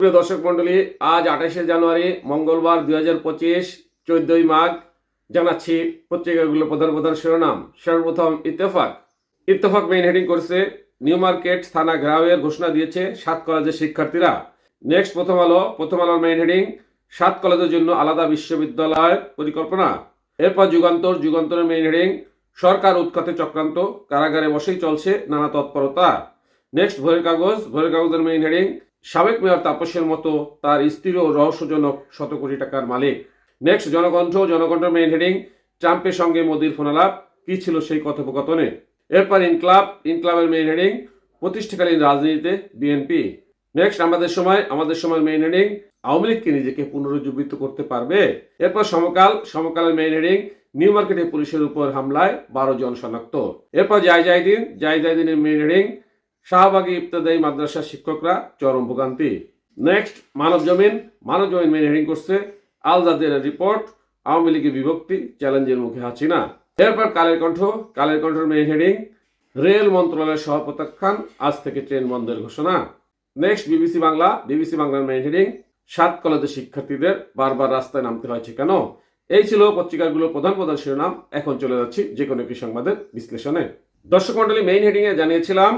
প্রিয় দর্শক মন্ডলী, আজ 28শে জানুয়ারি মঙ্গলবার 2025, 14ই মাঘ। জানাচ্ছি পত্রিকাগুলোর প্রধান প্রধান শিরোনাম। সর্বপ্রথম ইত্তেফাক। ইত্তেফাক মেইন হেডিং করছে নিউ মার্কেট থানা ঘেরাওয়ের ঘোষণা দিয়েছে 7 কলেজের শিক্ষার্থীরা। নেক্সট প্রথম আলোর মেইন হেডিং 7 কলেজের জন্য আলাদা বিশ্ববিদ্যালয় পরিকল্পনা। এরপর যুগান্তরের মেইন হেডিং সরকার উৎখাতে চক্রান্ত, কারাগারে বসেই চলছে নানা তৎপরতা। নেক্সট ভোরের কাগজের মেইন হেডিং সাবেক মেয়র তাপসের মতো তার স্ত্রীও রহস্যজনক 100 কোটি টাকার মালিক। নেক্সট জনকণ্ঠের মেইন হেডিং ট্রাম্পের সঙ্গে মোদির ফোনালাপ, কি ছিল সেই কথোপকথনে। এরপর ইনক্লাবের মেইন হেডিং প্রতিষ্ঠাকালীন রাজনীতিতে বিএনপি। নেক্সট আমাদের সময়ের মেইন হেডিং আওয়ামী লীগকে নিজেকে পুনরুজ্জীবিত করতে পারবে। এরপর সমকালের মেইন হেডিং নিউ মার্কেটে পুলিশের উপর হামলায় 12 জন শনাক্ত। এরপর জায়দিনের মেইন হেডিং শাহবাগী ইবতেদায়ী মাদ্রাসার শিক্ষকরা চরম ভোগান্তি। নেক্সট মানবজমিন মেইন হেডিং করছে আল জাজিরার রিপোর্ট, আওয়ামী লীগের বিভক্তি, চ্যালেঞ্জের মুখে হাসিনা। এরপর কালের কণ্ঠের মেইন হেডিং রেল মন্ত্রণালয়ের সহ প্রত্যাখ্যান, আজ থেকে ট্রেন বন্ধের ঘোষণা। নেক্সট বিবিসি বাংলার মেইন হেডিং 7 কলেজের শিক্ষার্থীদের বারবার রাস্তায় নামতে হয়েছে কেন। এই ছিল পত্রিকাগুলোর প্রধান প্রধান শিরোনাম। এখন চলে যাচ্ছি যে কোনো একটি সংবাদের বিশ্লেষণে। দর্শক মন্ডলী, মেইন হেডিং এ জানিয়েছিলাম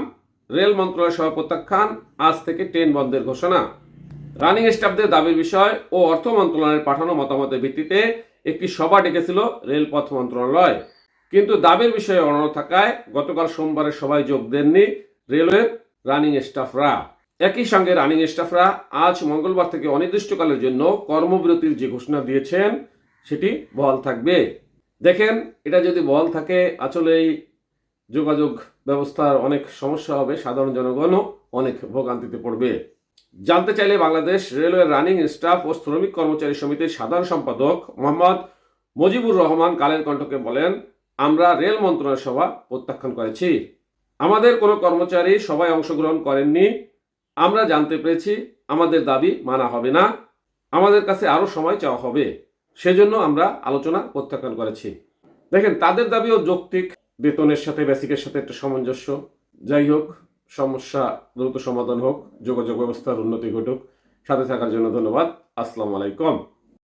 রেল মন্ত্রণালয়ের সহ প্রত্যাখ্যান, আজ থেকে ট্রেন বন্ধের ঘোষণা। রানিং স্টাফদের দাবির বিষয় ও অর্থ মন্ত্রণালয়ের পাঠানো মতামতের ভিত্তিতে একটি সভা ডেকেছিল রেলপথ মন্ত্রণালয়, কিন্তু দাবির বিষয়ে অনড় থাকায় গতকাল সোমবারের সভায় যোগ দেননি রেলওয়ের রানিং স্টাফরা। একই সঙ্গে রানিং স্টাফরা আজ মঙ্গলবার থেকে অনির্দিষ্টকালের জন্য কর্মবিরতির যে ঘোষণা দিয়েছেন সেটি বহাল থাকবে। দেখেন, এটা যদি বহাল থাকে আসলেই যোগাযোগ ব্যবস্থার অনেক সমস্যা হবে, সাধারণ জনগণও অনেক ভোগান্তিতে পড়বে। জানতে চাইলে বাংলাদেশ রেলওয়ের রানিং স্টাফ ও শ্রমিক কর্মচারী সমিতির সাধারণ সম্পাদক মোহাম্মদ মুজিবুর রহমান কালের কণ্ঠকে বলেন, আমরা রেল মন্ত্রণালয় সভা প্রত্যাখ্যান করেছি। আমাদের কোনো কর্মচারী সভায় অংশগ্রহণ করেননি। আমরা জানতে পেরেছি আমাদের দাবি মানা হবে না, আমাদের কাছে আরও সময় চাওয়া হবে, সেজন্য আমরা আলোচনা প্রত্যাখ্যান করেছি। দেখেন, তাদের দাবিও যৌক্তিক, বেতনের সাথে বেসিকের সাথে একটা সামঞ্জস্য। যাই হোক, সমস্যা দ্রুত সমাধান হোক, যোগাযোগ ব্যবস্থার উন্নতি ঘটুক। সাথে থাকার জন্য ধন্যবাদ। আসসালামু আলাইকুম।